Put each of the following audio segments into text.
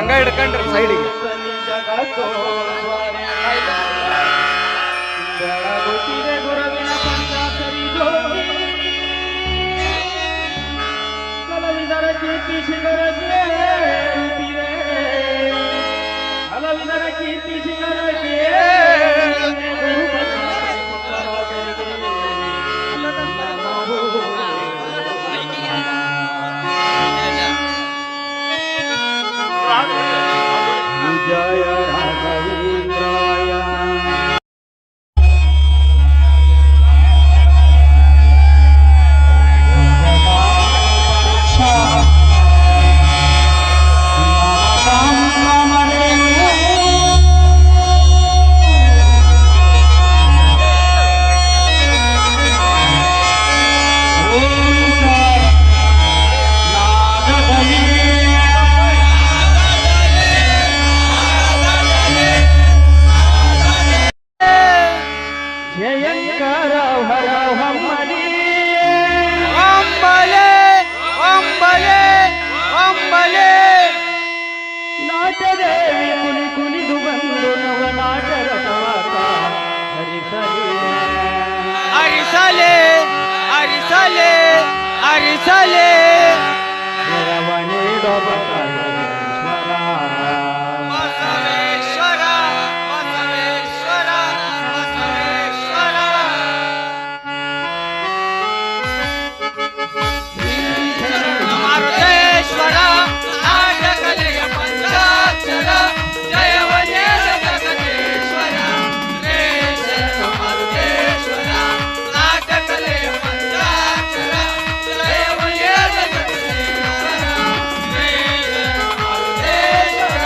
ಹಂಗ ಹಿಡ್ಕೊಂಡ್ರಿ ಸೈಡಿಗೆ. ಗುರುವಿನ ಪಂಚಾಕ್ಷರಿ ಕಲಾವಿದರ ಕೀರ್ತಿ ಶಿಖರಕ್ಕೆ ಕಲಾವಿದರ ಕೀರ್ತಿ ಶಿಖರಕ್ಕೆ जय राघवेन्द्राय ನಾಟದೇವಿ ಕುನಿ ಕುನಿದು ಬಂದು ನವನಾಟ ರಥವಾತ ಹರಿಸಲೆ ಹರಿಸಲೆ ಹರಿಸಲೆ ರವಣೇಡ ಬಸವೇಶ್ವರ ಬಸವೇಶ್ವರ ಬಸವೇಶ್ವರ ಮಾರುತೇಶ್ವರ ನಾಟಕಲೆಯ ಪಂಚಾಕ್ಷರ ಜಯವನೇ ಜಗದೀಶ್ವರ ಮಾರುತೇಶ್ವರ ನಾಟಕಲೆಯ ಪಂಚಾಕ್ಷರ ಜಯವನೇ ಜಗದೀಶ್ವರ ಮಾರುತೇಶ್ವರ.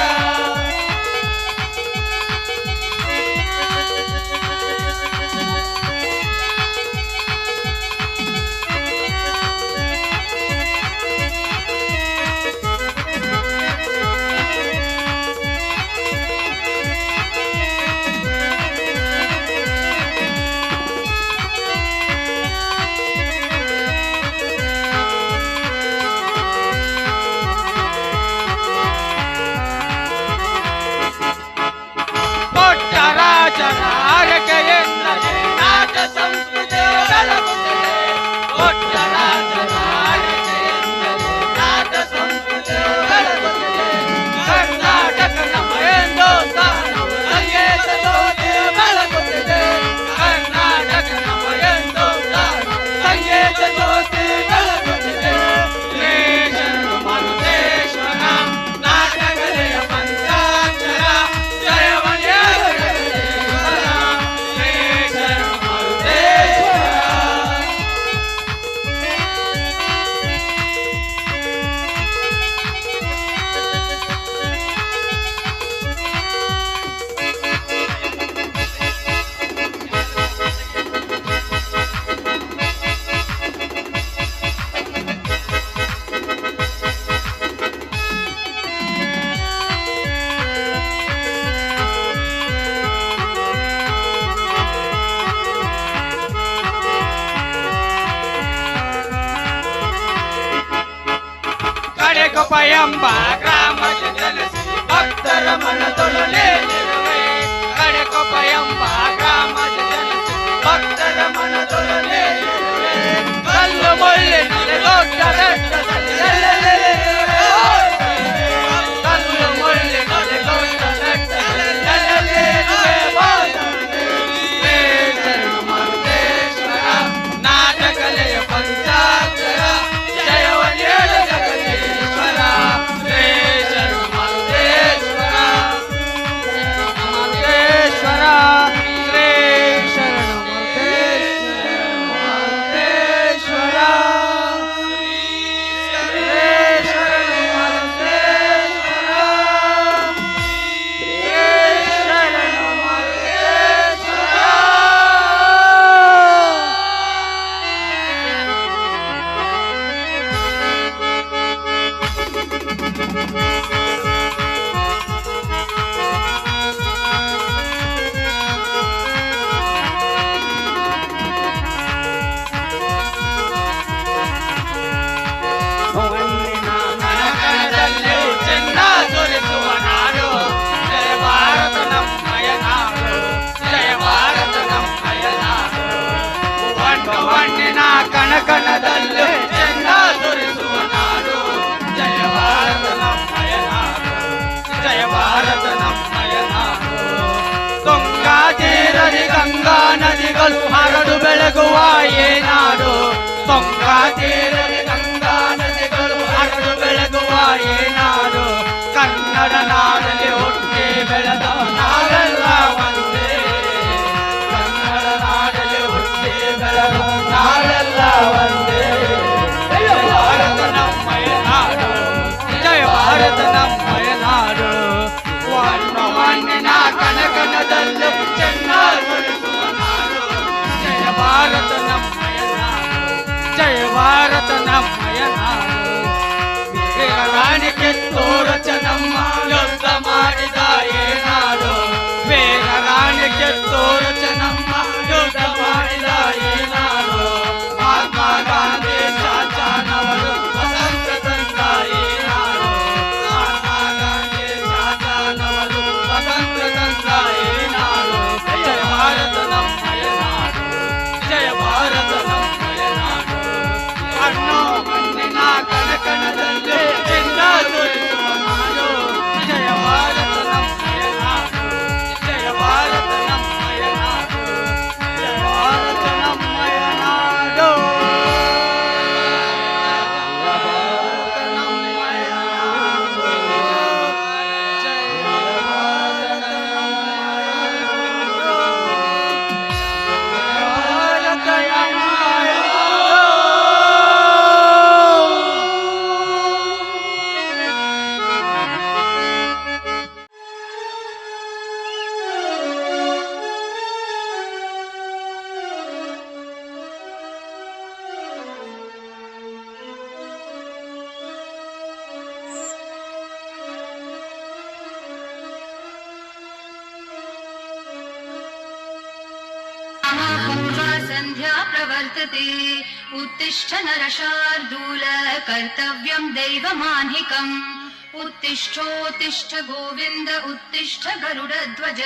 ಕಡೆಕೊಪ್ಪಯಂಬ ಗ್ರಾಮದ ನೆಲೆಸಿ ಭಕ್ತರ ಮನದೊಳಲೇನಿರುವೆ. ಕಡೆಕೊಪ್ಪಯಂಬ ಗ್ರಾಮದ ನೆಲೆಸಿ ಭಕ್ತರ ಮನದೊಳಲೇನಿರುವೆ. ಕಲ್ಲು ಮುಳ್ಳಿನಲ್ಲಿ ದೊಡ್ಡ ಬೆಟ್ಟದಲ್ಲಿ ಕಲ್ಲು ಮುಳ್ಳಿನಲ್ಲಿ ದೊಡ್ಡ ಬೆಟ್ಟದಲ್ಲಿ ಮಾರುತೇಶ್ವರ ನಾಟಕಲೆಯ ಪಂಚಾಕ್ಷರ ಜಯವನೇ ಜಗದೀಶ್ವರ ಶ್ರೀ ಶರಣ ಮಾರುತೇಶ್ವರ ಮಾರುತೇಶ್ವರ ಶ್ರೀ ಶರಣ ಮಾರುತೇಶ್ವರ ಚಿನ್ನ ಸುರಿಸುವ ರಾಣಿ ಕಿತ್ತೂರು ಚೆನ್ನಮ್ಮ ಯುದ್ಧ ಮಾಡಿದ ಏನಾರು ಬೇಗ ರಾಣಿ ಕಿತ್ತೂರು ಚೆನ್ನಮ್ಮ ಯುದ್ಧ ಮಾಡಿದ ಏನಾರು ಮಹಾತ್ಮ ಗಾಂಧಿ ಚಾಚಾನವರು ಸ್ವತಂತ್ರ ತಂದ ಏನಾರು ಮಹಾತ್ಮ ಗಾಂಧಿ ಚಾಚಾನವರು ಸ್ವತಂತ್ರ ತಂದ ಏನಾರು ಜಯ ಭಾರತ ನಮ್ಮಯ ನಾಡು ಜಯ ಭಾರತ ನಮ್ಮಯ ನಾಡು ಅಣ್ಣೋ ಮಣ್ಣಿನ ಕಣಕಣದಲ್ಲಿ ಚಿನ್ನ ಸುರಿಸುವ ನಾಡು ಜಯ ಭಾರತ ನಮ್ಮಯ ನಾಡು ಜಯ ಭಾರತ ನಮ್ಮಯ ನಾಡು ಜಯ ಭಾರತ ನಮ್ಮಯ ನಾಡು ಭಾರತ ನಮ್ಮಯ ನಾಡು ಜಯ ಭಾರತ संध्या प्रवर्तते उत्तिष्ठ नरशार्दूल कर्तव्यं दैवमान्हिकम् उत्तिष्ठोत्तिष्ठ गोविन्द उत्तिष्ठ गरुडध्वज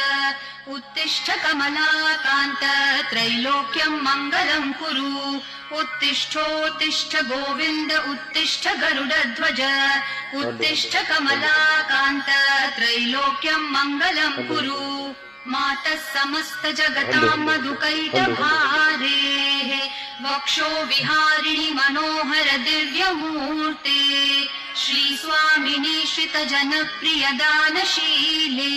उत्तिष्ठ कमलाकान्त त्रैलोक्यं मङ्गलं कुरु उत्तिष्ठोत्तिष्ठ गोविन्द उत्तिष्ठ गरुडध्वज उत्तिष्ठ कमलाकान्त त्रैलोक्यं मङ्गलं कुरु मातः समस्त जगतां मधुकैटभारेः वक्षो विहारिणि मनोहर दिव्यमूर्ते श्रीस्वामिनि श्रितजनप्रिय दानशीले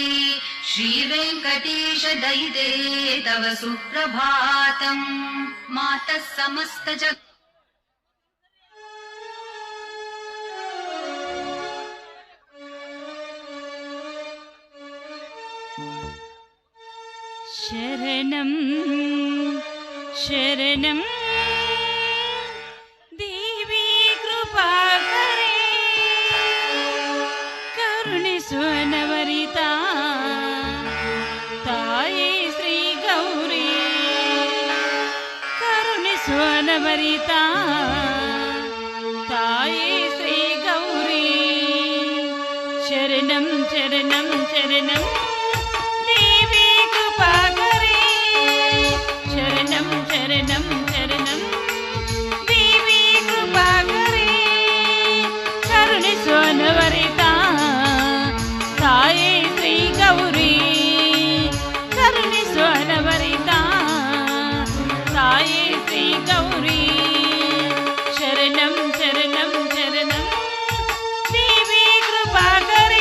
श्रीवेङ्कटेश दयिते तव सुप्रभातम् मातः समस्त जग शरणं शरणं देवी कृपाकरे करुणिसुवनवरिता ताये श्री गौरी करुणिसुवनवरिता ताये श्री गौरी शरणं शरणं शरणं देवी कृपाकरे शरणं शरणं शरणं देवी कृपाकरे करुणिसुवनवरिता ताये श्री गौरी करुणिसुवनवरिता ताये श्री गौरी शरणं शरणं शरणं देवी कृपाकरे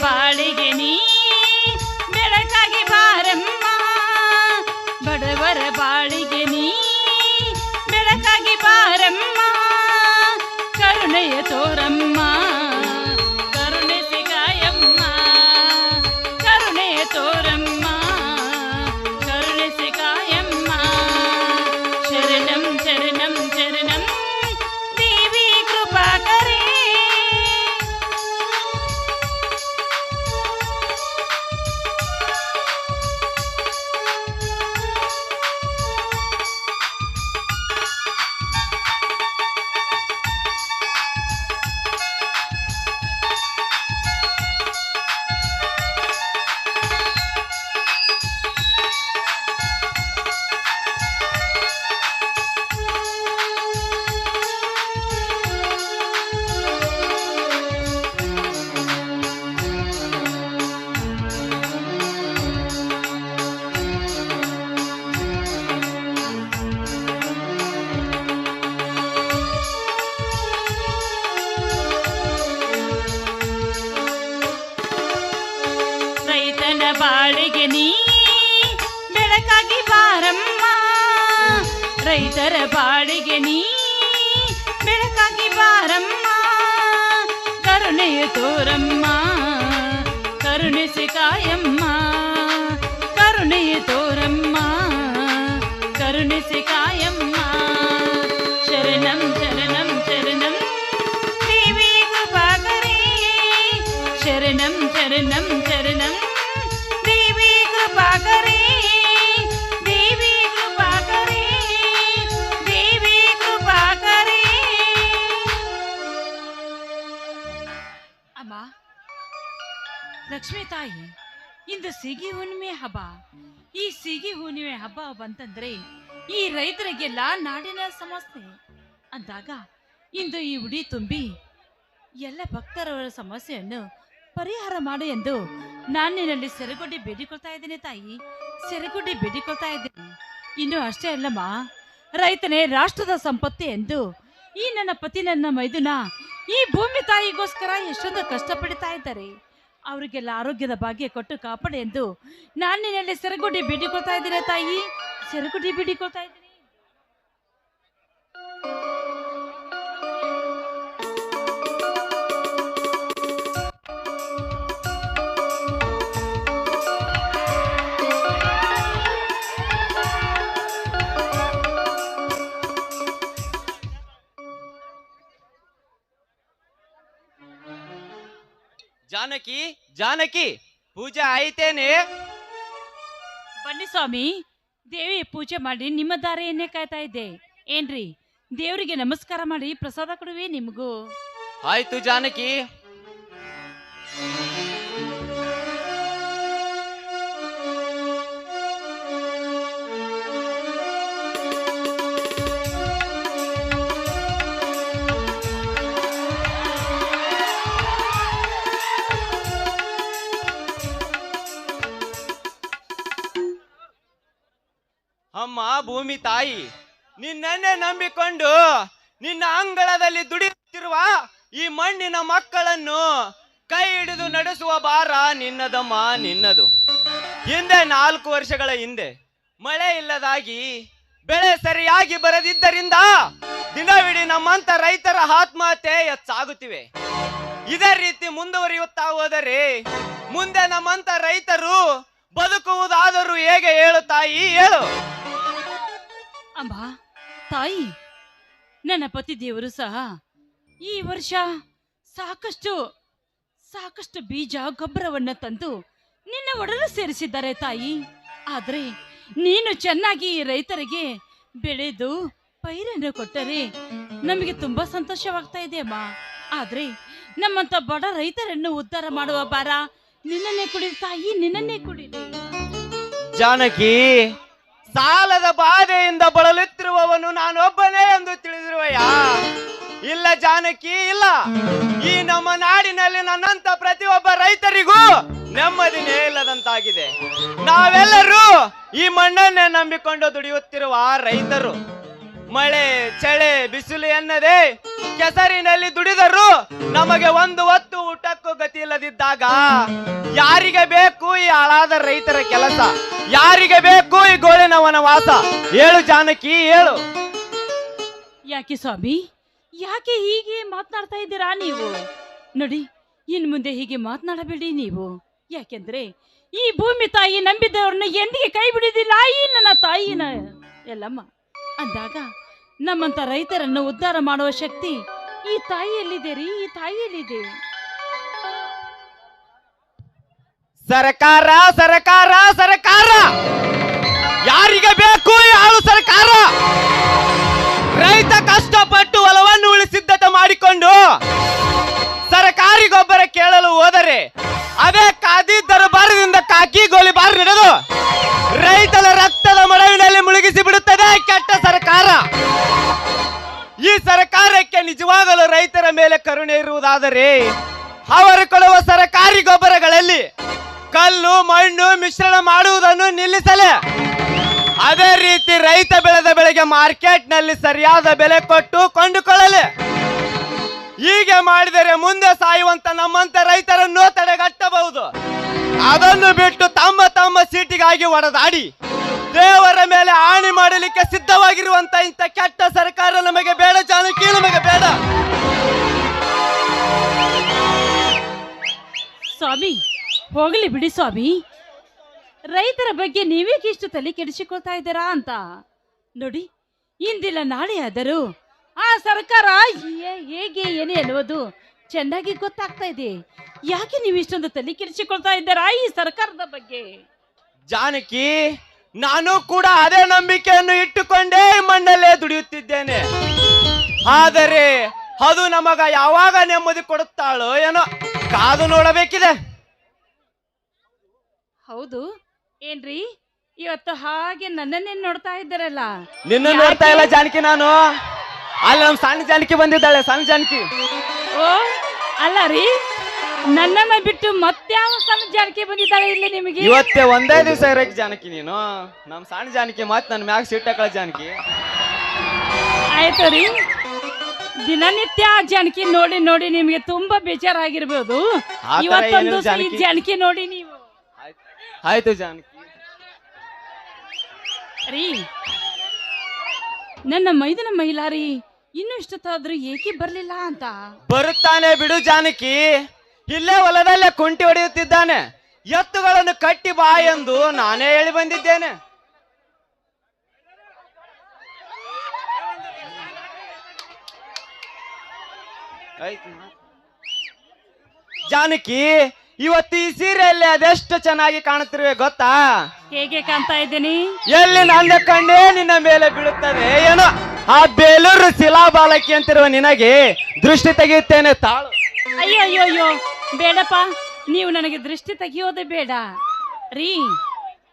ಬಾಳಿಗೆ ನೀ ಬೆಳಕಾಗಿ ಬಾರಮ್ಮ ಬಡವರ ಬಾಳಿಗೆ ನೀ ಬೆಳಕಾಗಿ ಬಾರಮ್ಮ ಕರುಣೆಯ ತೋರಮ್ಮ ಕರುಣಿಸಿ ಕಾಯಮ್ಮ ಕರುಣೆಯ ತೋರಮ್ಮ ಕರುಣಿಸಿ ಕಾಯಮ್ಮ ಶರಣಂ ಶರಣಂ ಶರಣಂ ದೇವಿ ಕೃಪಾಕರೇ ಬಾಳಿಗೆ ನೀ ಬೆಳಕಾಗಿ ಬಾರಮ್ಮ, ರೈತರ ಬಾಳಿಗೆ ನೀ ಬೆಳಕಾಗಿ ಬಾರಮ್ಮ, ಕರುಣೆಯ ತೋರಮ್ಮ, ಕರುಣಿಸಿ ಕಾಯಮ್ಮ, ಕರುಣೆಯ ತೋರಮ್ಮ, ಕರುಣಿಸಿ ಕಾಯಮ್ಮ. ಶರಣಂ ಶರಣಂ ಶರಣಂ ದೇವಿ ಕೃಪಾಕರೇ, ಶರಣಂ ಶರಣಂ ಶರಣಂ ದೇವಿ ಕೃಪಾಕರೇ, ದೇವಿ ಕೃಪಾಕರೇ, ದೇವಿ ಕೃಪಾಕರೇ. ಅಮ್ಮ ಲಕ್ಷ್ಮೀ ತಾಯಿ, ಇಂದು ಸಿಗಿ ಹುಣ್ಣಿಮೆ ಹಬ್ಬ. ಈ ಸಿಗಿ ಹುಣ್ಣಿಮೆ ಹಬ್ಬ ಬಂತಂದ್ರೆ ಈ ರೈತರಿಗೆಲ್ಲ ನಾಡಿನ ಸಮಸ್ಯೆ ಅಂದಾಗ ಇಂದು ಈ ಉಡಿ ತುಂಬಿ ಎಲ್ಲ ಭಕ್ತರವರ ಸಮಸ್ಯೆಯನ್ನು ಪರಿಹಾರ ಮಾಡು ಎಂದು ನಾನು ನಿನ್ನಲ್ಲಿ ಸೆರಗುಡ್ಡಿ ಬೇಡಿಕೊಳ್ತಾ ಇದ್ದೀನಿ ತಾಯಿ, ಸೆರಗುಡ್ಡಿ ಬೇಡಿಕೊಳ್ತಾ ಇದ್ದೀನಿ. ಇನ್ನು ಅಷ್ಟೇ ಅಲ್ಲಮ್ಮ, ರೈತನೇ ರಾಷ್ಟ್ರದ ಸಂಪತ್ತು ಎಂದು ಈ ನನ್ನ ಪತಿ ನನ್ನ ಮೈದುನ ಈ ಭೂಮಿ ತಾಯಿಗೋಸ್ಕರ ಎಷ್ಟೊಂದು ಕಷ್ಟಪಡ್ತಾ ಇದ್ದಾರೆ. ಅವರಿಗೆಲ್ಲ ಆರೋಗ್ಯದ ಭಾಗ್ಯ ಕೊಟ್ಟು ಕಾಪಾಡಿ ಎಂದು ನಾನು ನಿನ್ನಲ್ಲಿ ಸೆರಗುಡ್ಡಿ ಬೇಡಿಕೊಳ್ತಾ ಇದ್ದೀನಿ ತಾಯಿ, ಸೆರಗುಡ್ಡಿ ಬೇಡಿಕೊಳ್ತಾ ಇದ್ದೀನಿ. ಜಾನಕಿ, ಜಾನಕಿ, ಪೂಜೆ ಆಯ್ತೇನೆ? ಬನ್ನಿ ಸ್ವಾಮಿ, ದೇವಿ ಪೂಜೆ ಮಾಡಿ ನಿಮ್ಮ ದಾರಿಯನ್ನೇ ಕಾಯ್ತಾ ಇದ್ದೆ. ಏನ್ರಿ, ದೇವರಿಗೆ ನಮಸ್ಕಾರ ಮಾಡಿ ಪ್ರಸಾದ ಕೊಡುವೆ ನಿಮಗೂ. ಆಯ್ತು ಜಾನಕಿ. ಅಮ್ಮ ಭೂಮಿ ತಾಯಿ, ನಿನ್ನನ್ನೇ ನಂಬಿಕೊಂಡು ನಿನ್ನ ಅಂಗಳದಲ್ಲಿ ದುಡಿಯುತ್ತಿರುವ ಈ ಮಣ್ಣಿನ ಮಕ್ಕಳನ್ನು ಕೈ ಹಿಡಿದು ನಡೆಸುವ ಭಾರ ನಿನ್ನದಮ್ಮ, ನಿನ್ನದು. ಹಿಂದೆ 4 ವರ್ಷಗಳ ಹಿಂದೆ ಮಳೆ ಇಲ್ಲದಾಗಿ ಬೆಳೆ ಸರಿಯಾಗಿ ಬರದಿದ್ದರಿಂದ ದಿನವಿಡೀ ನಮ್ಮಂತ ರೈತರ ಆತ್ಮಹತ್ಯೆ ಹೆಚ್ಚಾಗುತ್ತಿವೆ. ಇದೇ ರೀತಿ ಮುಂದುವರಿಯುತ್ತಾ ಹೋದರೆ ಮುಂದೆ ನಮ್ಮಂತ ರೈತರು ಬದುಕುವುದಾದರೂ ಹೇಗೆ ಹೇಳು ತಾಯಿ, ಹೇಳು. ಅಮ್ಮ ತಾಯಿ, ನನ್ನ ಪತಿ ದೇವರು ಸಹ ಈ ವರ್ಷ ಸಾಕಷ್ಟು ಬೀಜ ಗೊಬ್ಬರವನ್ನ ತಂದು ನಿನ್ನ ಒಡಲು ಸೇರಿಸಿದ್ದಾರೆ ತಾಯಿ. ಆದ್ರೆ ನೀನು ಚೆನ್ನಾಗಿ ರೈತರಿಗೆ ಬೆಳೆದು ಪೈರನ್ನು ಕೊಟ್ಟರೆ ನಮಗೆ ತುಂಬಾ ಸಂತೋಷವಾಗ್ತಾ ಇದೆ ಅಮ್ಮ. ಆದ್ರೆ ನಮ್ಮಂತ ಬಡ ರೈತರನ್ನು ಉದ್ಧಾರ ಮಾಡುವ ಭಾರ ನಿನ್ನನ್ನೇ ಕುಡಿದು ತಾಯಿ, ನಿನ್ನನ್ನೇ ಕುಡಿದು. ಜಾನಕಿ, ಸಾಲದ ಬಾಧೆಯಿಂದ ಬಳಲುತ್ತಿರುವವನು ನಾನೊಬ್ಬನೇ ಎಂದು ತಿಳಿದಿರುವೆಯ? ಇಲ್ಲ ಜಾನಕಿ, ಇಲ್ಲ. ಈ ನಮ್ಮ ನಾಡಿನಲ್ಲಿ ನನ್ನಂತ ಪ್ರತಿಯೊಬ್ಬ ರೈತರಿಗೂ ನೆಮ್ಮದಿನೇ ಇಲ್ಲದಂತಾಗಿದೆ. ನಾವೆಲ್ಲರೂ ಈ ಮಣ್ಣನ್ನೇ ನಂಬಿಕೊಂಡು ದುಡಿಯುತ್ತಿರುವ ರೈತರು. ಮಳೆ ಚಳಿ ಬಿಸಿಲು ಎನ್ನದೆ ಕೆಸರಿನಲ್ಲಿ ದುಡಿದರು ನಮಗೆ ಒಂದು ಹೊತ್ತು ಊಟಕ್ಕೂ ಗತಿ ಇಲ್ಲದಿದ್ದಾಗ ಯಾರಿಗೆ ಬೇಕು ಈ ಹಾಳಾದ ರೈತರ ಕೆಲಸ? ಯಾರಿಗೆ ಬೇಕು ಈ ಗೋಳಿನ ವನವಾಸ? ಹೇಳು ಜಾನಕಿ, ಹೇಳು. ಯಾಕೆ ಸ್ವಾಮಿ, ಯಾಕೆ ಹೀಗೆ ಮಾತನಾಡ್ತಾ ಇದ್ದೀರಾ ನೀವು? ನೋಡಿ, ಇನ್ ಮುಂದೆ ಹೀಗೆ ಮಾತನಾಡಬೇಡಿ ನೀವು. ಯಾಕೆಂದ್ರೆ ಈ ಭೂಮಿ ತಾಯಿ ನಂಬಿದವ್ರನ್ನ ಎಂದಿಗೆ ಕೈ ಬಿಡುವುದಿಲ್ಲ ಈ ನನ್ನ ತಾಯಿನ ಎಲ್ಲಮ್ಮ. ಅಂದಾಗ ನಮ್ಮಂತ ರೈತರನ್ನು ಉದ್ಧಾರ ಮಾಡುವ ಶಕ್ತಿ ಈ ತಾಯಿಯಲ್ಲಿದೆ ರೀ, ಈ ತಾಯಿಯಲ್ಲಿದೆ. ಸರ್ಕಾರ ಸರ್ಕಾರ ಸರ್ಕಾರ, ಯಾರಿಗೆ ಬೇಕು ಈ ಹಾಳು ಸರ್ಕಾರ? ರೈತ ಕಷ್ಟಪಟ್ಟು ಹೊಲವನ್ನು ಉಳಿಸಿದ್ದತೆ ಮಾಡಿಕೊಂಡು ಸರ್ಕಾರಿ ಗೊಬ್ಬರ ಕೇಳಲು ಹೋದರೆ ಅದೇ ಖಾದಿ ದರಬಾರದಿಂದ ಕಾಕಿ ಗೋಲಿಬಾರ್ ನಡೆದು ರೈತರ ರಕ್ತದ ಮಡುವಿನಲ್ಲಿ ಮುಳುಗಿಸಿ ಬಿಡುತ್ತದೆ ಕೆಟ್ಟ ಸರ್ಕಾರ. ಈ ಸರ್ಕಾರಕ್ಕೆ ನಿಜವಾಗಲೂ ರೈತರ ಮೇಲೆ ಕರುಣೆ ಇರುವುದಾದರೆ ಅವರು ಕೊಡುವ ಸರ್ಕಾರಿ ಗೊಬ್ಬರಗಳಲ್ಲಿ ಕಲ್ಲು ಮಣ್ಣು ಮಿಶ್ರಣ ಮಾಡುವುದನ್ನು ನಿಲ್ಲಿಸಲೇ, ಅದೇ ರೀತಿ ರೈತ ಬೆಳೆದ ಬೆಳೆಗೆ ಮಾರ್ಕೆಟ್ ನಲ್ಲಿ ಸರಿಯಾದ ಬೆಲೆ ಕೊಟ್ಟು ಕೊಂಡುಕೊಳ್ಳಲಿ. ಹೀಗೆ ಮಾಡಿದರೆ ಮುಂದೆ ಸಾಯುವಂತ ನಮ್ಮಂತ ರೈತರನ್ನು ತಡೆಗಟ್ಟಬಹುದು. ಅದನ್ನು ಬಿಟ್ಟು ತಮ್ಮ ಜೋರಾಗಿ ಒಡೆದಾಡಿ ದೇವರ ಮೇಲೆ ಆಣಿ ಮಾಡಲಿಕ್ಕೆ ಸಿದ್ಧವಾಗಿರುವಂತ ಇಂಥ ಕೆಟ್ಟ ಸರ್ಕಾರ ನಮಗೆ ಬೇಡ ಜಾನಕಿ, ನಮಗೆ ಬೇಡ. ಸ್ವಾಮಿ ಹೋಗಲಿ ಬಿಡಿ ಸ್ವಾಮಿ, ರೈತರ ಬಗ್ಗೆ ನೀವೇಕೆ ಇಷ್ಟು ತಲೆ ಕೆಡಿಸಿಕೊಳ್ತಾ ಇದ್ದೀರಾ ಅಂತ ನೋಡಿ. ಇಂದಿಲ್ಲ ನಾಳೆ ಆದರೂ ಆ ಸರ್ಕಾರ ಹೇಗೆ ಏನೇ ಅನ್ನುವುದು ಚೆನ್ನಾಗಿ ಗೊತ್ತಾಗ್ತಾ ಇದೆ. ಯಾಕೆ ನೀವು ಇಷ್ಟೊಂದು ತಲೆ ಕೆಡಿಸಿಕೊಳ್ತಾ ಇದ್ದೀರಾ ಈ ಸರ್ಕಾರದ ಬಗ್ಗೆ? ಜಾನಕಿ, ನಾನು ಕೂಡ ಅದೇ ನಂಬಿಕೆಯನ್ನು ಇಟ್ಟುಕೊಂಡೇ ಮಣ್ಣಲ್ಲೇ ದುಡಿಯುತ್ತಿದ್ದೇನೆ. ಆದರೆ ಅದು ನಮಗ ಯಾವಾಗ ನೆಮ್ಮದಿ ಕೊಡುತ್ತಾಳೋ ಏನೋ, ಕಾದು ನೋಡಬೇಕಿದೆ. ಹೌದು ಏನ್ರಿ, ಇವತ್ತು ಹಾಗೆ ನನ್ನನ್ನೇ ನೋಡ್ತಾ ಇದ್ದಾರಲ್ಲ? ನಿನ್ನ ನೋಡ್ತಾ ಇಲ್ಲ ಜಾನಕಿ, ನಾನು ಅಲ್ಲಿ ನಮ್ ಸಣ್ಣ ಜಾನಕಿ ಬಂದಿದ್ದಾಳೆ, ಸಣ್ಣ ಜಾನಕಿ. ಓ ಅಲ್ಲ ರೀ, ನನ್ನನ್ನ ಬಿಟ್ಟು ಮತ್ಯಾವ ಸಣ್ಣ ಜಾನಕಿ ಬಂದಿದ್ದಾಳೆ ಇಲ್ಲಿ ನಿಮಗೆ? ಇವತ್ತೇ ಒಂದೇ ದಿವಸ ಇರಕ್ಕೆ ಜಾನಕಿ ನೀನು, ನಮ್ ಸಣ್ಣ ಜಾನಕಿ ಮತ್ ನನ್ ಮ್ಯಾಗ ಸಿಟ್ಟಾಕಳ ಜಾನಕಿ. ಆಯ್ತು ರೀ, ದಿನನಿತ್ಯ ಜಾನಕಿ ನೋಡಿ ನೋಡಿ ನಿಮ್ಗೆ ತುಂಬಾ ಬೇಜಾರಾಗಿರ್ಬೋದು. ಇವತ್ತೊಂದು ಜಾನಕಿ ನೋಡಿ ನೀವು. ಆಯ್ತು ಜಾನಕಿ. ರೀ, ನನ್ನ ಮೈದನ ಮೈಲಾರಿ ಇನ್ನು ಇಷ್ಟೊತ್ತಾದ್ರೂ ಏಕೆ ಬರ್ಲಿಲ್ಲ ಅಂತ? ಬರುತ್ತಾನೆ ಬಿಡು ಜಾನಕಿ, ಇಲ್ಲೇ ಹೊಲದಲ್ಲೇ ಕುಂಟಿ ಹೊಡೆಯುತ್ತಿದ್ದಾನೆ. ಎತ್ತುಗಳನ್ನು ಕಟ್ಟಿ ಬಾ ಎಂದು ನಾನೇ ಹೇಳಿ ಬಂದಿದ್ದೇನೆ. ಜಾನಕಿ, ಇವತ್ತು ಈ ಸೀರೆಯಲ್ಲಿ ಅದೆಷ್ಟು ಚೆನ್ನಾಗಿ ಕಾಣುತ್ತಿರುವೆ ಗೊತ್ತಾ? ಹೇಗೆ ಕಾಣ್ತಾ ಇದ್ದೀನಿ? ಎಲ್ಲಿ ನನ್ನ ಕಣ್ಣೇ ನಿನ್ನ ಮೇಲೆ ಬೀಳುತ್ತದೆ ಏನೋ. ಆ ಬೇಲೂರು ಶಿಲಾಬಾಲಕಿ ಅಂತಿರುವ ನಿನಗೆ ದೃಷ್ಟಿ ತೆಗೆಯುತ್ತೇನೆ ತಾಳು. ಅಯ್ಯೋ ಅಯ್ಯೋ ಅಯ್ಯೋ, ಬೇಡಪ್ಪ, ನೀವು ನನಗೆ ದೃಷ್ಟಿ ತೆಗೆಯೋದೇ ಬೇಡ ರೀ.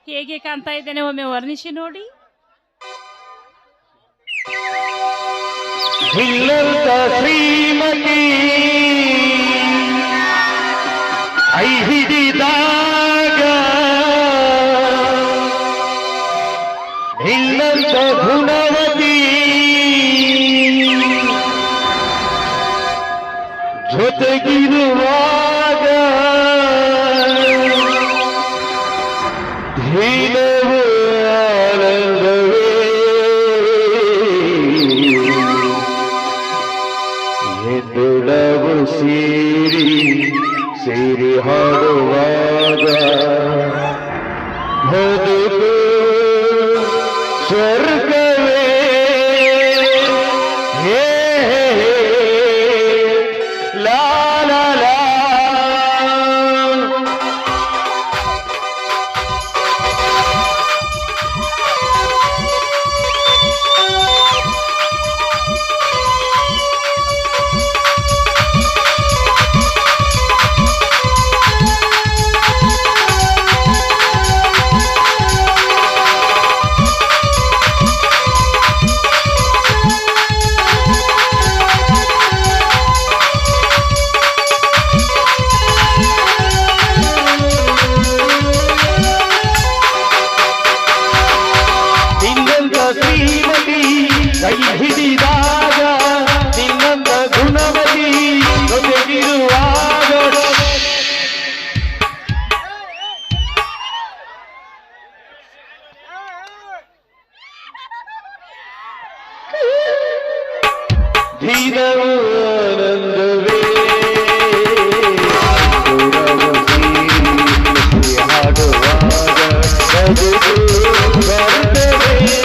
ಹೇಗೆ ಕಾಣ್ತಾ ಇದ್ದೇನೆ ಒಮ್ಮೆ ವರ್ಣಿಸಿ ನೋಡಿ. ಶ್ರೀಮತಿ ಐ ಹಿಡಿದಾಗ ಇಲ್ಲಂತ ಗುಣವತಿ ಜೊತೆಗಿರುವಾಗ ಧೀನವೇ ಆನಂದವೇ ಎದುಳವು ಸೇರಿ ಹಾಡುವಾಗ ಬದುಕು ಸ್ವರ್ಗವೇ. ಹೇ ಲಾ ಲಾ ಲಾ. ಕೈ ಹಿಡಿದಾಗ ನಿನ್ನಂತ ಗುಣವತಿ ಜೊತೆಗಿರುವಾಗ ಧೀನವು ಆನಂದವೇ ಹಾಡುವಾಗ ಬದುಕು ಬರ್ತದೆ.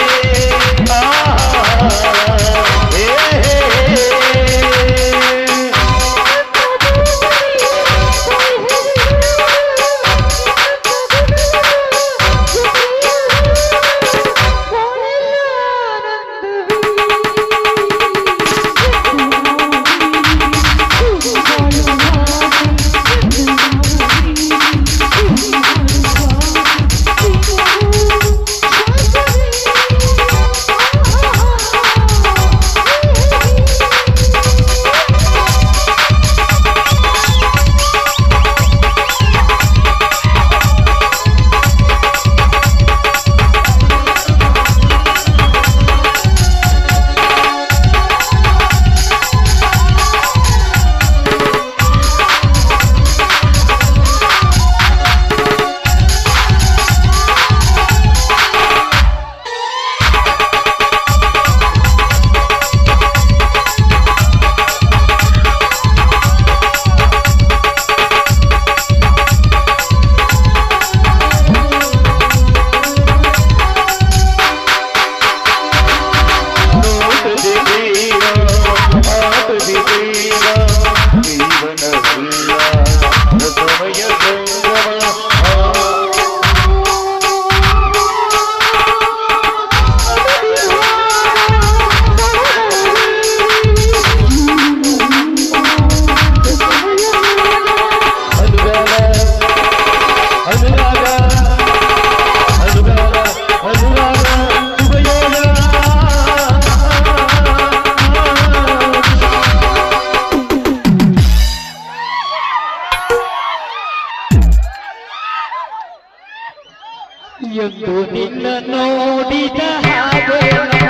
ಎಂದು ನಿನ್ನ ನೋಡಿದ ಹಾಗೆ ಎಂದು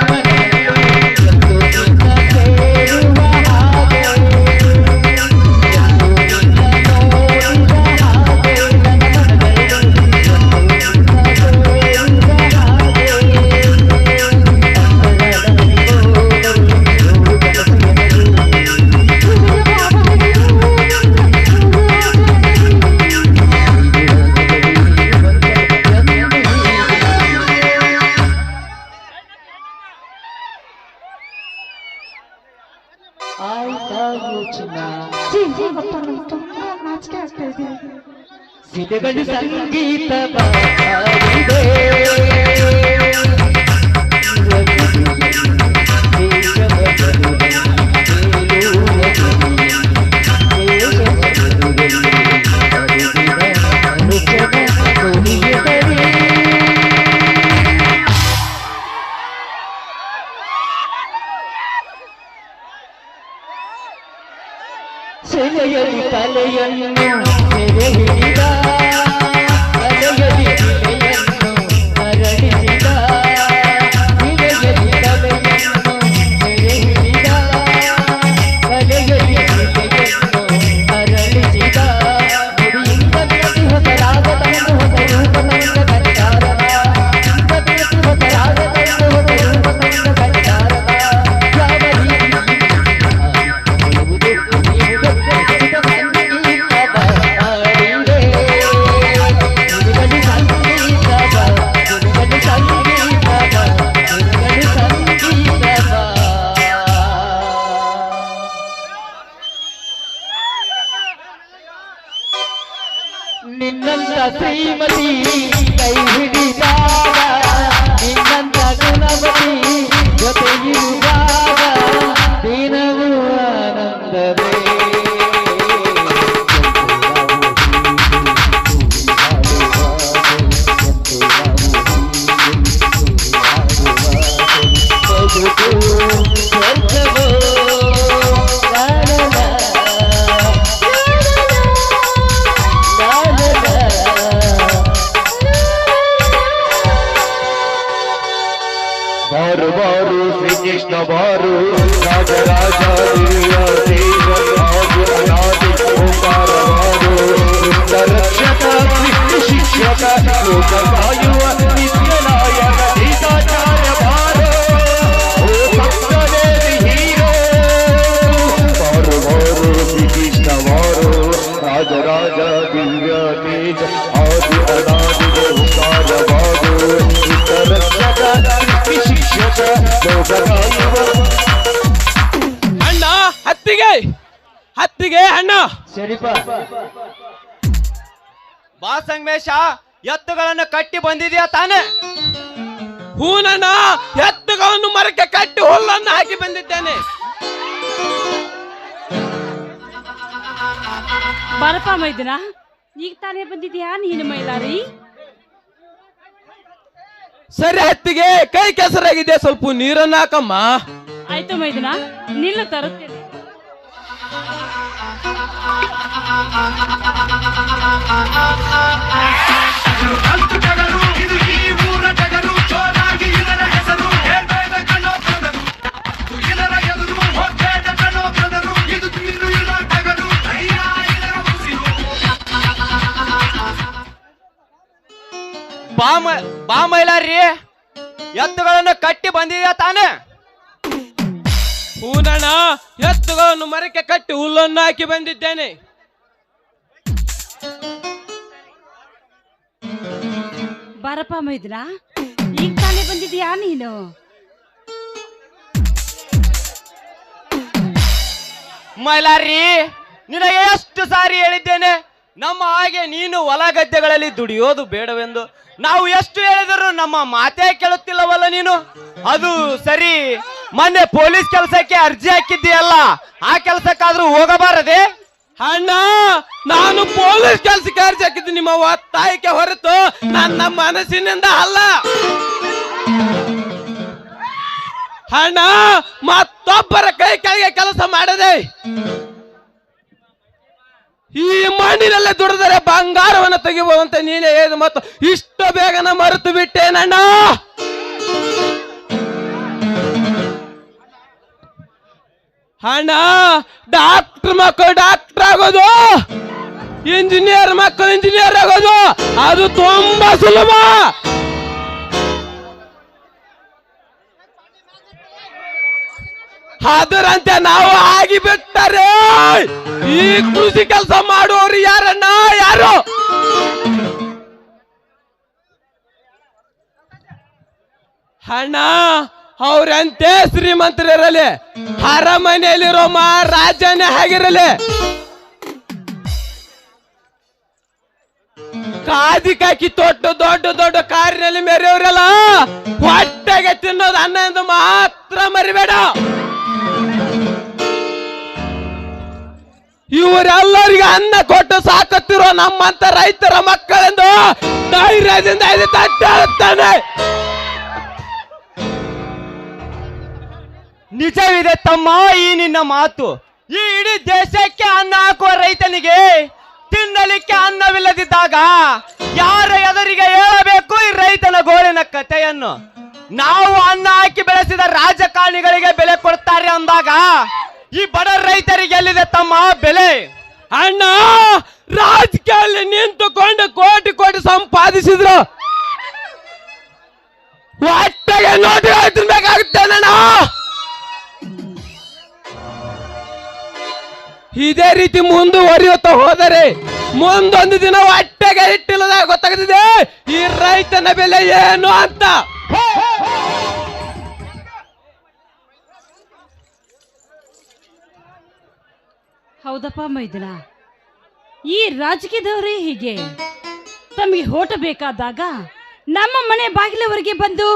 ನಿನ್ನ ಸೇರುವ ಹಾಗೆ ಎಂದು ನಿನ್ನ ನೋಡಿದ ಹಾಗೆ ನನ್ನ ಮನದಲ್ಲಿ ಸಿದಗಂಡು ಸಂಗೀತ ಬಾರಿದೆ ಸೆಲೆಯಲ್ಲಿ ಕಲೆಯನ್ನು ಸೆರೆ ಹಿಡಿದ ಕಲೆಯಲ್ಲಿ ಶಿಲೆಯನ್ನು ಅರಳಿಸಿದ ಶಿಲೆಯಲ್ಲಿ ಕಲೆಯನ್ನು ಸೆರೆ ಹಿಡಿದ ಕಲೆಯಲ್ಲಿ ಶಿಲೆಯನ್ನು ಅರಳಿಸಿದ ನುಡಿಯಿಂದ ಬೆಳೆಸಿ ಹೊಸ ರಾಗ ತಂದು ಹೊಸ ರೂಪ ತಂದ ಕಲಿಗಾರನ ಇಂದ ಬೆಳೆಸಿ ಹೊಸ ರಾಗ ತಂದು ಹೊಸ ರೂಪ ತಂದ ಕಲಿಗಾರನ ಯಾವ ರೀತಿ ನಿನ್ನಂತ ಶ್ರೀಮತಿ ಕೈ ಹಿಡಿದಾಗ ನಿನ್ನಂತ ಗುಣಮತಿ ಜೊತೆ ಇರುವಾಗ ದಿನವೂ ಆನಂದವೇ ಬಾರು ಬಾರು ಶ್ರೀಕೃಷ್ಣ ಬಾರು ರಾಜ ರಾಜ ದೇವ ಆದಿ ಅನಾದಿ ಓಂಕಾರ ಬಾರು ರಕ್ಷಕ ಕೃಷ್ಣ ಶಿಕ್ಷಕ ಲೋಕ ಕಾಯುವ ನಿತ್ಯ ನಾಯಕ ಗೀತಾಚಾರ್ಯ ಬಾರು ಓ ಭಕ್ತದೇವಿ ಹೀರೋ ಬಾರು ಬಾರು ಶ್ರೀಕೃಷ್ಣ ಬಾರು ರಾಜ ರಾಜ ದಿವ್ಯ ತೇಜ ಆದಿ ಅನಾದಿ ಓಂಕಾರ ಬಾರು ರಕ್ಷಕ ಶಿಕ್ಷಕ ಲೋಕ ಕಾಯುವ ಅಣ್ಣ ಹತ್ತಿಗೆ ಹತ್ತಿಗೆ ಅಣ್ಣ ಸರಿಪ ಬಾ ಸಂಗಮೇಶ ಎತ್ತುಗಳನ್ನು ಕಟ್ಟಿ ಬಂದಿದ್ಯಾ ತಾನೆ? ಹೂನಣ್ಣ, ಎತ್ತುಗಳನ್ನು ಮರಕ್ಕೆ ಕಟ್ಟಿ ಹುಲ್ಲನ್ನು ಹಾಕಿ ಬಂದಿದ್ದೇನೆ. ಬರಪ್ಪ ಮೈದನ, ಈಗ ತಾನೇ ಬಂದಿದ್ಯಾ ನೀನು ಮೈಲಾರಿ? ಸರಿ ಹತ್ತಿಗೆ ಕೈ ಕೆಸರಾಗಿದೆ, ಸ್ವಲ್ಪ ನೀರನ್ನ ಹಾಕಮ್ಮ. ಆಯ್ತು ಮೈದನ, ನಿಲ್ಲ ತರುತ್ತೇನೆ. ಬಾ ಮೈಲಾರಿ, ಎತ್ತುಗಳನ್ನು ಕಟ್ಟಿ ಬಂದಿದ್ಯಾ ತಾನೆ? ಹೂನಣ್ಣ, ಎತ್ತುಗಳನ್ನು ಮರಕ್ಕೆ ಕಟ್ಟಿ ಹುಲ್ಲನ್ನು ಹಾಕಿ ಬಂದಿದ್ದೇನೆ. ಬಾರಪ್ಪ ಮೈದನ, ಈಗ ತಾನೇ ಬಂದಿದ್ಯಾ ನೀನು? ಮೈಲಾರಿ, ನಿನಗೆ ಎಷ್ಟು ಸಾರಿ ಹೇಳಿದ್ದೇನೆ, ನಮ್ಮ ಹಾಗೆ ನೀನು ಹೊಲ ಗದ್ದೆಗಳಲ್ಲಿ ದುಡಿಯೋದು ಬೇಡವೆಂದು. ನಾವು ಎಷ್ಟು ಹೇಳಿದ್ರು ನಮ್ಮ ಮಾತೇ ಕೇಳುತ್ತಿಲ್ಲವಲ್ಲ ನೀನು. ಅದು ಸರಿ, ಮೊನ್ನೆ ಪೊಲೀಸ್ ಕೆಲಸಕ್ಕೆ ಅರ್ಜಿ ಹಾಕಿದ್ದೀಯಲ್ಲ, ಆ ಕೆಲಸಕ್ಕಾದ್ರೂ ಹೋಗಬಾರದೆ? ಅಣ್ಣ, ನಾನು ಪೊಲೀಸ್ ಕೆಲಸಕ್ಕೆ ಅರ್ಜಿ ಹಾಕಿದ್ದು ನಿಮ್ಮ ಒತ್ತಾಯಕ್ಕೆ ಹೊರತು ನನ್ನ ಮನಸ್ಸಿನಿಂದ ಅಲ್ಲ. ಅಣ್ಣ, ಮತ್ತೊಬ್ಬರ ಕೈ ಕೆಳಗೆ ಕೆಲಸ ಮಾಡದೆ ಈ ಮಣ್ಣಿನಲ್ಲೇ ದುಡಿದರೆ ಬಂಗಾರವನ್ನು ತೆಗಿಬಹುದಂತ ನೀನೇ ಹೇಳಿದ ಮತ್ತು ಇಷ್ಟು ಬೇಗನ ಮರೆತು ಬಿಟ್ಟೇನಣ್ಣ. ಅಣ್ಣ, ಡಾಕ್ಟರ್ ಮಕ್ಕಳು ಡಾಕ್ಟರ್ ಆಗೋದು, ಇಂಜಿನಿಯರ್ ಮಕ್ಕಳು ಇಂಜಿನಿಯರ್ ಆಗೋದು ಅದು ತುಂಬಾ ಸುಲಭ. ಅದರಂತೆ ನಾವು ಆಗಿ ಬಿಟ್ಟರೆ ಈ ಕೃಷಿ ಕೆಲಸ ಮಾಡುವವರು ಯಾರಣ್ಣ? ಯಾರು? ಅಣ್ಣ, ಅವ್ರಂತೆ ಶ್ರೀಮಂತರಿರಲಿ, ಅರಮನೆಯಲ್ಲಿರೋ ಮಹಾರಾಜನೇ ಆಗಿರಲಿ, ಕಾಕಿ ತೊಟ್ಟು ದೊಡ್ಡ ದೊಡ್ಡ ಕಾರಿನಲ್ಲಿ ಮೆರೆಯವರೆಲ್ಲ ಹೊಟ್ಟೆಗೆ ತಿನ್ನೋದು ಅನ್ನ ಎಂದು ಮಾತ್ರ ಮರಿಬೇಡ. ಇವರೆಲ್ಲರಿಗೆ ಅನ್ನ ಕೊಟ್ಟು ಸಾಕುತ್ತಿರೋ ನಮ್ಮಂತ ರೈತರ ಮಕ್ಕಳೆಂದು ಧೈರ್ಯದಿಂದ ಇದು ತಟ್ಟಾಡುತ್ತಾನೆ. ನಿಜವಿದೆ ತಮ್ಮ ಈ ನಿನ್ನ ಮಾತು. ಈ ಇಡೀ ದೇಶಕ್ಕೆ ಅನ್ನ ಹಾಕುವ ರೈತನಿಗೆ ತಿನ್ನಲಿಕ್ಕೆ ಅನ್ನವಿಲ್ಲದಿದ್ದಾಗ ಯಾರ ಎದುರಿಗೆ ಹೇಳಬೇಕು ಈ ರೈತನ ಗೋಳಿನ ಕಥೆಯನ್ನು? ನಾವು ಅನ್ನ ಹಾಕಿ ಬೆಳೆಸಿದ ರಾಜಕಾರಣಿಗಳಿಗೆ ಬೆಲೆ ಕೊಡ್ತಾರೆ ಅಂದಾಗ ಈ ಬಡ ರೈತರಿಗೆ ಎಲ್ಲಿದೆ ತಮ್ಮ ಬೆಲೆ? ಅಣ್ಣ, ರಾಜಕೀಯದಲ್ಲಿ ನಿಂತುಕೊಂಡು ಕೋಟಿ ಕೋಟಿ ಸಂಪಾದಿಸಿದ್ರು ಹೊಟ್ಟೆಗೆ ನೋಟಿಗೆ ತಿನ್ಬೇಕಾಗುತ್ತೇನಣ್ಣ. ಇದೇ ರೀತಿ ಮುಂದುವರಿಯುತ್ತಾ ಹೋದರೆ ಮುಂದೊಂದು ದಿನ ಹೊಟ್ಟೆಗೆ ಇಟ್ಟಿಲ್ಲದಾಗ ಗೊತ್ತಾಗ್ತಿದೆ ಈ ರೈತನ ಬೆಲೆ ಏನು ಅಂತ. ಹೌದಪ್ಪ ಮೈದುನ, ಈ ರಾಜಕೀಯದವರೇ ಹೀಗೆ. ತಮಗೆ ಓಟ ಬೇಕಾದಾಗ ನಮ್ಮ ಮನೆ ಬಾಗಿಲವರೆಗೆ ಬಂದು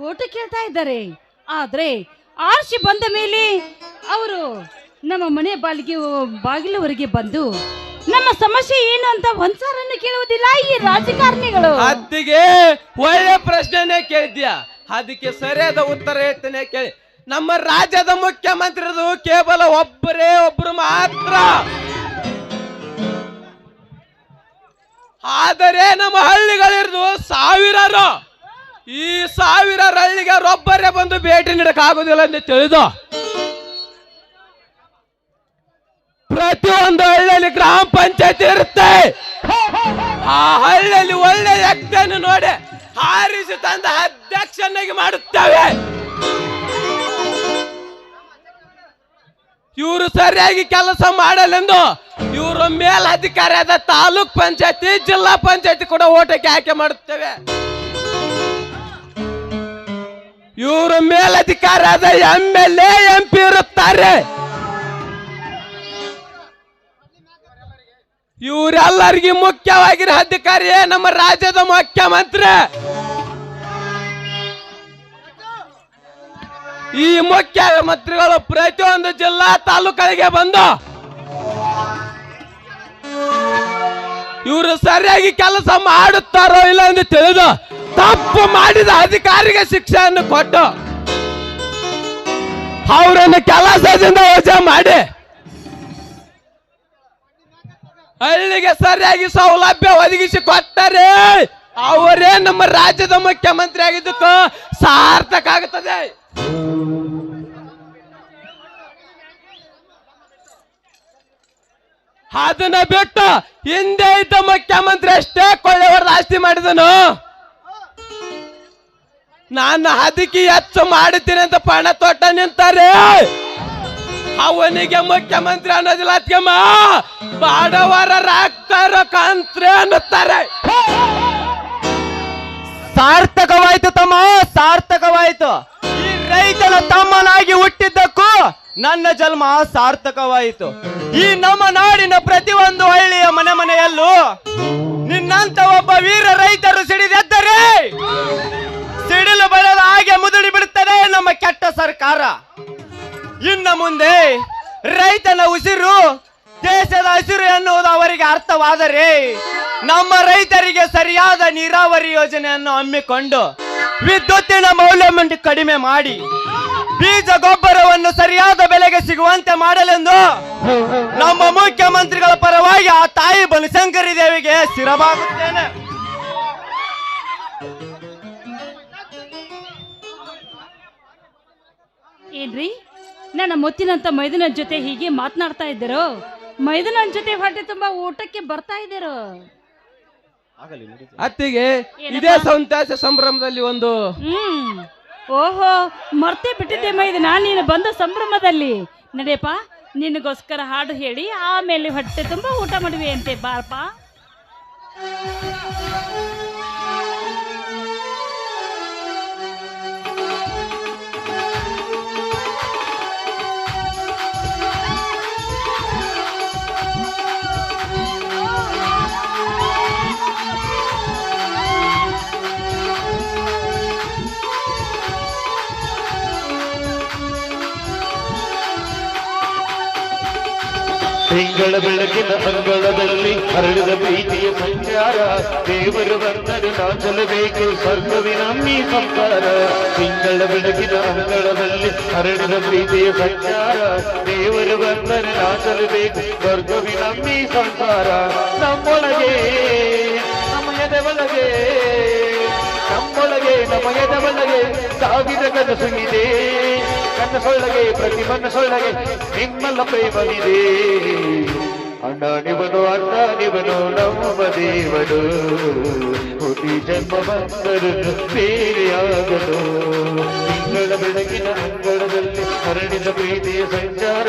ಓಟ ಕೇಳ್ತಾ ಇದ್ದಾರೆ. ಆದ್ರೆ ಆರ್ಸಿ ಬಂದ ಮೇಲೆ ಅವರು ನಮ್ಮ ಮನೆ ಬಾಗಿಲವರೆಗೆ ಬಂದು ನಮ್ಮ ಸಮಸ್ಯೆ ಏನು ಅಂತ ಒಂದ್ಸಾರನ್ನು ಕೇಳುವುದಿಲ್ಲ ಈ ರಾಜಕಾರಣಿಗಳು. ಅದಕ್ಕೆ ಒಳ್ಳೆ ಪ್ರಶ್ನೆನೇ ಕೇಳಿದ್ಯಾ, ಅದಕ್ಕೆ ಸರಿಯಾದ ಉತ್ತರ ಹೇಳ್ತೇನೆ ಕೇಳಿ. ನಮ್ಮ ರಾಜ್ಯದ ಮುಖ್ಯಮಂತ್ರಿದು ಕೇವಲ ಒಬ್ಬರು ಮಾತ್ರ. ಆದರೆ ನಮ್ಮ ಹಳ್ಳಿಗಳಿರೋದು ಸಾವಿರಾರು. ಈ ಸಾವಿರಾರು ಹಳ್ಳಿಗೆ ಒಬ್ಬರೇ ಬಂದು ಭೇಟಿ ನೀಡಕ್ಕಾಗೋದಿಲ್ಲ ಅಂತ ತಿಳಿದು ಪ್ರತಿಯೊಂದು ಹಳ್ಳಿಯಲ್ಲಿ ಗ್ರಾಮ ಪಂಚಾಯತಿ ಇರುತ್ತೆ. ಆ ಹಳ್ಳಿಯಲ್ಲಿ ಒಳ್ಳೆ ವ್ಯಕ್ತಿಯನ್ನು ನೋಡಿ ಆರಿಸಿ ತಂದ ಅಧ್ಯಕ್ಷನಾಗಿ ಮಾಡುತ್ತೇವೆ. ಇವರು ಸರಿಯಾಗಿ ಕೆಲಸ ಮಾಡಲೆಂದು ಇವರು ಮೇಲಧಿಕಾರಿಯಾದ ತಾಲೂಕ್ ಪಂಚಾಯತಿ ಜಿಲ್ಲಾ ಪಂಚಾಯತಿ ಕೂಡ ಓಟಕ್ಕೆ ಆಯ್ಕೆ ಮಾಡುತ್ತೇವೆ. ಇವರು ಮೇಲಧಿಕಾರಿಯಾದ MLA MP ಇರುತ್ತಾರೆ. ಇವರೆಲ್ಲರಿಗೂ ಮುಖ್ಯವಾಗಿರೋ ಅಧಿಕಾರಿಯೇ ನಮ್ಮ ರಾಜ್ಯದ ಮುಖ್ಯಮಂತ್ರಿ. ಈ ಮುಖ್ಯಮಂತ್ರಿಗಳು ಪ್ರತಿಯೊಂದು ಜಿಲ್ಲಾ ತಾಲೂಕುಗಳಿಗೆ ಬಂದು ಇವರು ಸರಿಯಾಗಿ ಕೆಲಸ ಮಾಡುತ್ತಾರೋ ಇಲ್ಲ ಎಂದು ತಿಳಿದು ತಪ್ಪು ಮಾಡಿದ ಅಧಿಕಾರಿಗೆ ಶಿಕ್ಷೆಯನ್ನು ಕೊಟ್ಟು ಅವರನ್ನು ಕೆಲಸದಿಂದ ವಜಾ ಮಾಡಿ ಹಳ್ಳಿಗೆ ಸರಿಯಾಗಿ ಸೌಲಭ್ಯ ಒದಗಿಸಿ ಕೊಟ್ಟರೆ ಅವರೇ ನಮ್ಮ ರಾಜ್ಯದ ಮುಖ್ಯಮಂತ್ರಿ ಆಗಿದ್ದಕ್ಕೂ ಸಾರ್ಥಕ ಆಗುತ್ತದೆ. ಅದನ್ನ ಬಿಟ್ಟು ಹಿಂದೆ ಇದ್ದ ಮುಖ್ಯಮಂತ್ರಿ ಅಷ್ಟೇ ಕೊಳ್ಳೆವರ ಆಸ್ತಿ ಮಾಡಿದನು. ನಾನು ಅದಕ್ಕೆ ಹೆಚ್ಚು ಮಾಡುತ್ತೀನಿ ಅಂತ ಪಣ ತೊಟ್ಟ ನಿಂತಾರೆ. ಅವನಿಗೆ ಮುಖ್ಯಮಂತ್ರಿ ಅನ್ನೋದಿಲ್ಲ, ಅತ್ಯಮ್ಮ ಬಡವರ ರಾಕ್ತಾರ ಕಂತ್ರಿ ಅನ್ನುತ್ತಾರೆ. ಸಾರ್ಥಕವಾಯ್ತು ತಮ್ಮ, ಸಾರ್ಥಕವಾಯ್ತು. ಈ ರೈತನ ತಮ್ಮನಾಗಿ ಹುಟ್ಟಿದ್ದಕ್ಕೂ ನನ್ನ ಜನ್ಮ ಸಾರ್ಥಕವಾಯಿತು. ಈ ನಮ್ಮ ನಾಡಿನ ಪ್ರತಿಯೊಂದು ಹಳ್ಳಿಯ ಮನೆಯಲ್ಲೂ ನಿನ್ನಂತ ಒಬ್ಬ ವೀರ ರೈತರು ಸಿಡಿದೆದ್ದರೆ ಸಿಡಿಲು ಬಡದ ಹಾಗೆ ಮುದುಡಿ ಬಿಡುತ್ತದೆ ನಮ್ಮ ಕೆಟ್ಟ ಸರ್ಕಾರ. ಇನ್ನು ಮುಂದೆ ರೈತನ ಉಸಿರು ದೇಶದ ಹಸಿರು ಎನ್ನುವುದು ಅವರಿಗೆ ಅರ್ಥವಾದರೆ ನಮ್ಮ ರೈತರಿಗೆ ಸರಿಯಾದ ನೀರಾವರಿ ಯೋಜನೆಯನ್ನು ಹಮ್ಮಿಕೊಂಡು ವಿದ್ಯುತ್ತಿನ ಮೌಲ್ಯವನ್ನು ಕಡಿಮೆ ಮಾಡಿ ಬೀಜ ಗೊಬ್ಬರವನ್ನು ಸರಿಯಾದ ಬೆಲೆಗೆ ಸಿಗುವಂತೆ ಮಾಡಲೆಂದು ನಮ್ಮ ಮುಖ್ಯಮಂತ್ರಿಗಳ ಪರ ನೇರವಾಗಿ ಆ ತಾಯಿ ಬನಶಂಕರಿ ದೇವಿಗೆ ಶಿರಬಾಗುತ್ತೇನೆ. ಏನ್ರಿ, ನನ್ನ ಮುತ್ತಿನಂತ ಮೈದನನ್ ಜೊತೆ ಹೀಗೆ ಮಾತನಾಡ್ತಾ ಇದ್ದೀರೋ? ಮೈದನನ್ ಜೊತೆ ಹೊಟ್ಟೆ ತುಂಬಾ ಊಟಕ್ಕೆ ಬರ್ತಾ ಇದ್ದೀರೋ? ಅತ್ತಿಗೆ ಇದೇ ಸಂತಾಸ ಸಂಭ್ರಮದಲ್ಲಿ ಒಂದು ಓಹೋ, ಮರ್ತೇ ಬಿಟ್ಟಿದ್ದೆ ಮೈದನ, ನೀನು ಬಂದ ಸಂಭ್ರಮದಲ್ಲಿ. ನಡೆಯಪ್ಪ, ನಿನಗೋಸ್ಕರ ಹಾಡು ಹೇಳಿ ಆಮೇಲೆ ಹೊಟ್ಟೆ ತುಂಬಾ ಊಟ ಮಾಡುವೆ ಅಂತೆ. ಬಾರಪ್ಪ. ತಿಂಗಳ ಬೆಳಕಿನ ಅಂಗಳದಲ್ಲಿ ಹರಡಿದ ಪ್ರೀತಿಯ ಸಂಚಾರ, ದೇವರು ಬಂದರೆ ನಾಚಲಬೇಕು ಸ್ವರ್ಗವಿನಮ್ಮಿ ಸಂಸಾರ. ತಿಂಗಳ ಬೆಳಕಿನ ಅಂಗಳದಲ್ಲಿ ಹರಡಿದ ಪ್ರೀತಿಯ ಸಂಚಾರ, ದೇವರು ಬಂದರೆ ನಾಚಲಬೇಕು ಸ್ವರ್ಗವಿನಮ್ಮಿ ಸಂಸಾರ. ನಮ್ಮೊಳಗೆ ನಮಯದ ಒಳಗೆ, ನಮ್ಮೊಳಗೆ ನಮಯದ ಒಳಗೆ ಸಾವಿರ ಕನಸು ಇದೆ. ಕನಸೊಳಗೆ ಪ್ರತಿ ಮನಸ್ಸೊಳಗೆ ನಿಮ್ಮಲ್ಲ ಪ್ರೇಮವಿದೆ. ಅಣ್ಣ ನಿವನು ಅಣ್ಣ ನಿವನು ನಮ್ಮ ದೇವನು, ಕೋಟಿ ಜನ್ಮ ಬಂದರು ಬೇರೆಯಾಗಲು. ತಿಂಗಳ ಬೆಳಗಿನ ಅಂಗಳದಲ್ಲಿ ಹರಡಿದ ಪ್ರೀತಿಯ ಸಂಚಾರ,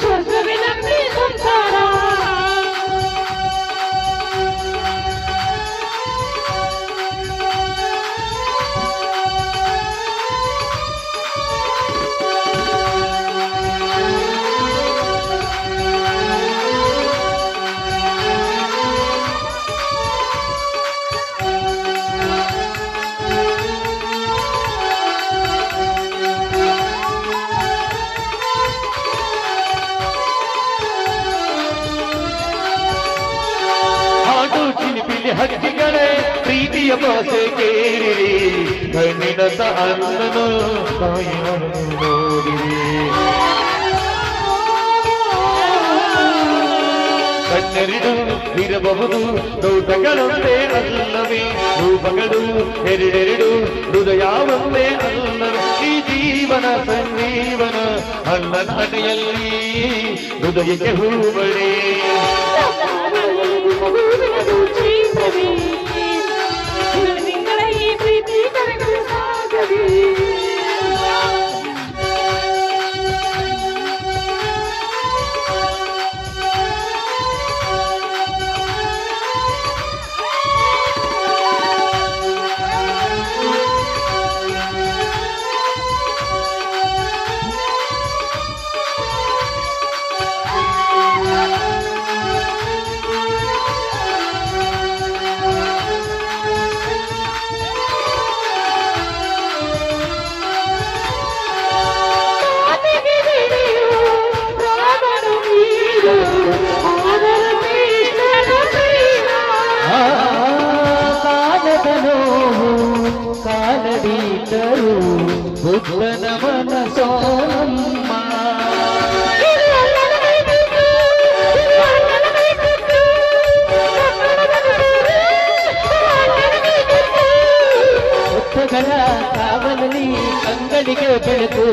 ಸ್ವರ್ಗವಿನಮ್ಮಿ ಸಂಸಾರ. ಹಕ್ಕಿಗಳೇ ಪ್ರೀತಿಯ ಭಾಷೆ ಕೇಳಿರಿ, ಕಣ್ಣಿನಂತ ಅನ್ನನು ತಾಯಿಯನ್ನು ನೋಡಿರಿ. ಕಣ್ಣೆರಡು ಇರಬಹುದು ನೋಟಗಳೊಂದೇ ಅಲ್ಲವೇ, ರೂಪಗಳು ಎರಡೆರಡು ಹೃದಯ ಒಂದೇ ಅಲ್ಲವೇ. ಈ ಜೀವನ ಸಂಜೀವನ ಅಣ್ಣನ ಹಣೆಯಲ್ಲಿ ಹೃದಯಕ್ಕೆ ಹೂಬಳೆ. ಕಾಲಡೀತರು ಬುದ್ಧನ ಮನಸೋಮ್ಮ, ಮುತ್ತಗಳ ಕಾವಲಲ್ಲಿ ಕಂಗಳಿಗೆ ಬೆಳಕು,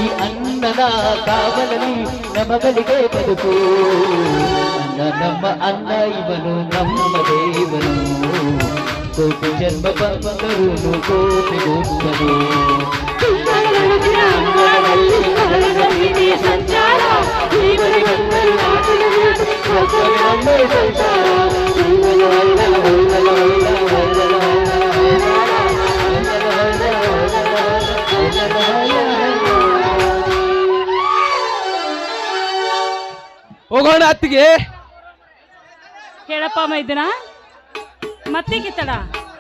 ಈ ಅನ್ನದ ಕಾವಲಲ್ಲಿ ನಮಗಳಿಗೆ ಬದುಕು. ಅನ್ನ ನಮ್ಮ ಅನ್ನ ಇವನು ನಮ್ಮ ದೇವನು, ಕೋಟಿ ಜನ್ಮ ಬಂದರು ಕೋಟಿ ದುಃಖರು. ಸಂಚಾರ ಹೋಗೋಣ ಅತ್ತಿಗೆ. ಹೇಳಪ್ಪ ಮೈದನ, ಮತ್ತೆ ಕಿತ್ತಡ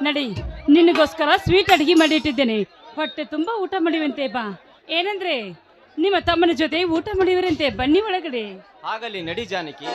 ನಡಿ, ನಿನಗೋಸ್ಕರ ಸ್ವೀಟ್ ಅಡಿಗೆ ಮಾಡಿಟ್ಟಿದ್ದೇನೆ. ಹೊಟ್ಟೆ ತುಂಬಾ ಊಟ ಮಾಡಿವಂತೆ. ಬಾ. ಏನಂದ್ರೆ ನಿಮ್ಮ ತಮ್ಮನ ಜೊತೆ ಊಟ ಮಾಡಿವರಂತೆ. ಬನ್ನಿ ಒಳಗಡೆ. ಆಗಲಿ ನಡಿ ಜಾನಕಿ.